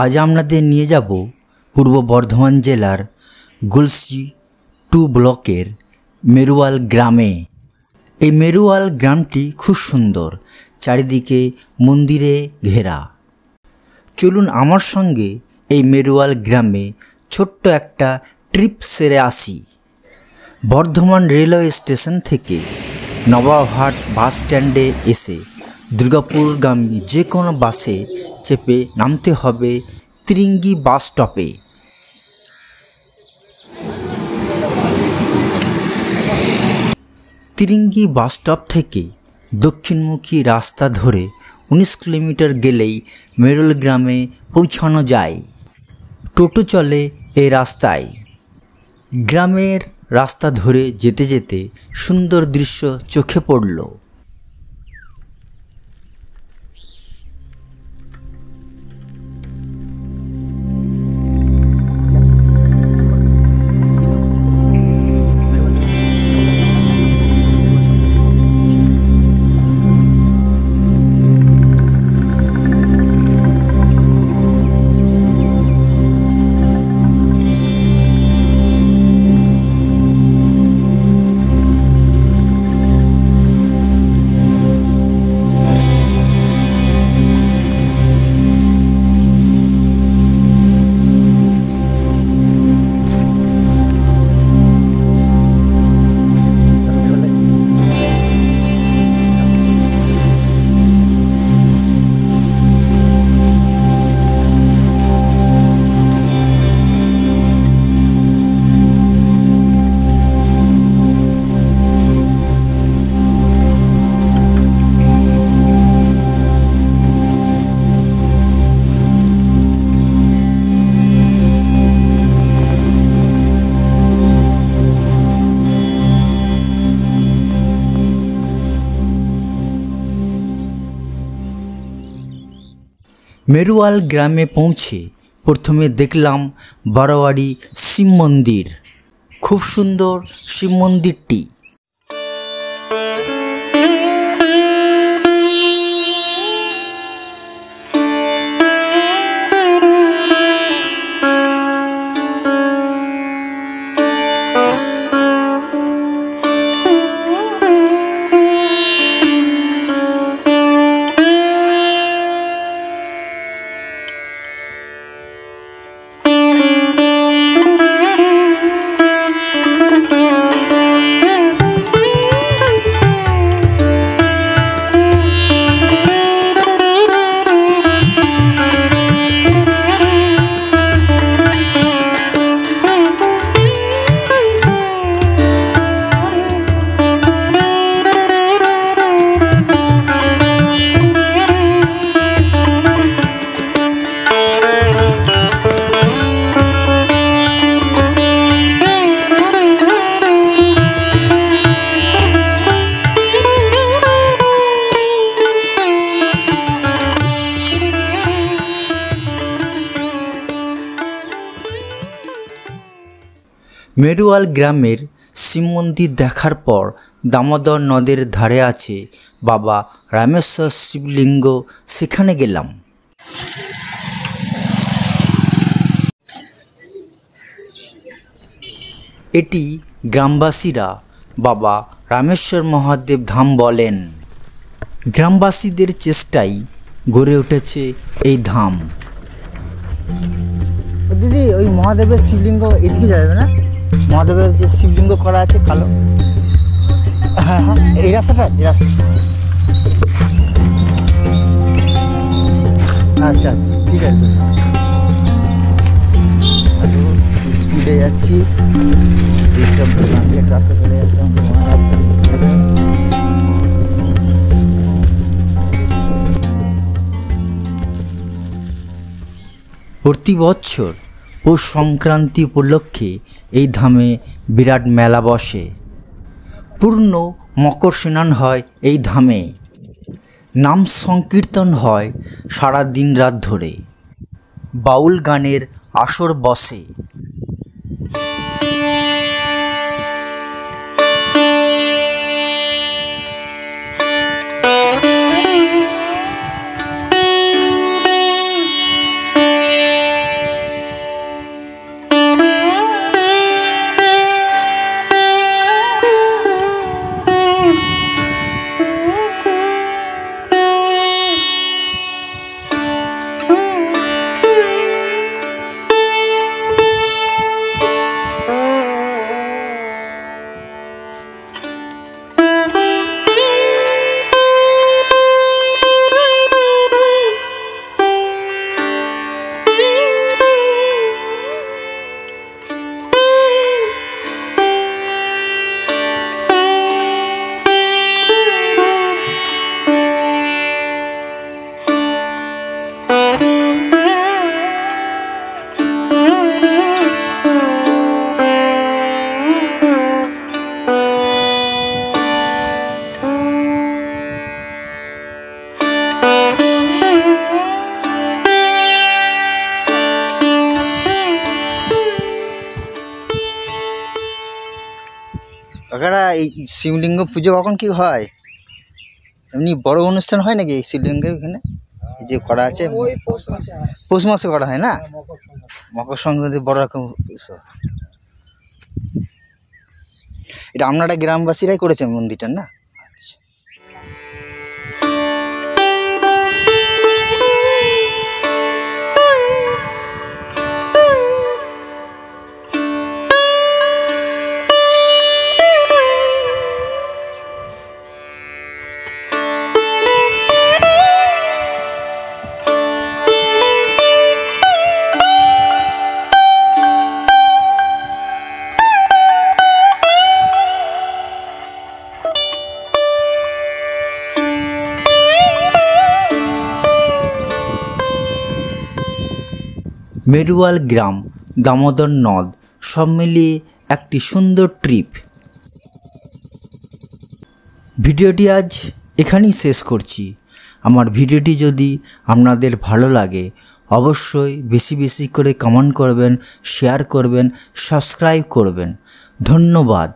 আজ আপনাদের নিয়ে যাব পূর্ব বর্ধমান জেলার গলসি 2 ব্লকের মেরুয়াল গ্রামে। এই মেরুয়াল গ্রামটি খুব সুন্দর, চারিদিকে মন্দিরে ঘেরা। চলুন আমার সঙ্গে এই মেরুয়াল গ্রামে ছোট্ট একটা ট্রিপ সেরে আসি। বর্ধমান রেলওয়ে স্টেশন থেকে নবাবহাট বাস স্ট্যান্ডে এসে দুর্গাপুরগামী যে কোনো বাসে চেপে নামতে হবে ত্রিঙ্গি বাস স্টপে। ত্রিঙ্গি বাস স্টপ থেকে দক্ষিণমুখী রাস্তা ধরে 19 কিলোমিটার গেলেই মেরুয়াল গ্রামে পৌঁছানো যায়। টোটো চলে এই রাস্তায়। গ্রামের রাস্তা ধরে যেতে যেতে সুন্দর দৃশ্য চোখে পড়ল। মেরুয়াল গ্রামে পৌঁছে প্রথমে দেখলাম বারোয়ারি শিব মন্দির। খুব সুন্দর শিব মন্দিরটি। মেরুয়াল গ্রামের শিব মন্দির দেখার পর দামোদর নদের ধারে আছে বাবা রামেশ্বর শিবলিঙ্গ, সেখানে গেলাম। এটি গ্রামবাসীরা বাবা রামেশ্বর মহাদেব ধাম বলেন। গ্রামবাসীদের চেষ্টায় গড়ে উঠেছে এই ধাম। দিদি, ওই মহাদেবের শিবলিঙ্গ এদিকে যাবে না? মহাদেবের যে শিবলিঙ্গ করা আছে কালো, হ্যাঁ হ্যাঁ, এই রাস্তাটা, এই রাস্তা। আচ্ছা আচ্ছা, ঠিক আছে। স্পিডে যাচ্ছি, রাস্তা চলে যাচ্ছে। প্রতি বছর পৌষ সংক্রান্তি উপলক্ষে এই ধামে বিরাট মেলা বসে। পূর্ণ মকর স্নান হয় এই ধামে। নাম সংকীর্তন হয় সারা দিন রাত ধরে। বাউল গানের আসর বসে। কাকারা এই শিবলিঙ্গ পুজো কখন কি হয়? এমনি বড় অনুষ্ঠান হয় নাকি এই শিবলিঙ্গের এখানে এই যে করা আছে? পৌষ মাসে করা হয় না? মকর সংক্রান্তি বড় রকম উৎসব। এটা আপনারা গ্রামবাসীরাই করেছেন মন্দিরটা না? আচ্ছা। মেরুয়াল গ্রাম, দামোদর নদ সব মিলিয়ে একটি সুন্দর ট্রিপ। ভিডিওটি আজ এখানেই শেষ করছি। আমার ভিডিওটি যদি আপনাদের ভালো লাগে অবশ্যই বেশি বেশি করে কমেন্ট করবেন, শেয়ার করবেন, সাবস্ক্রাইব করবেন। ধন্যবাদ।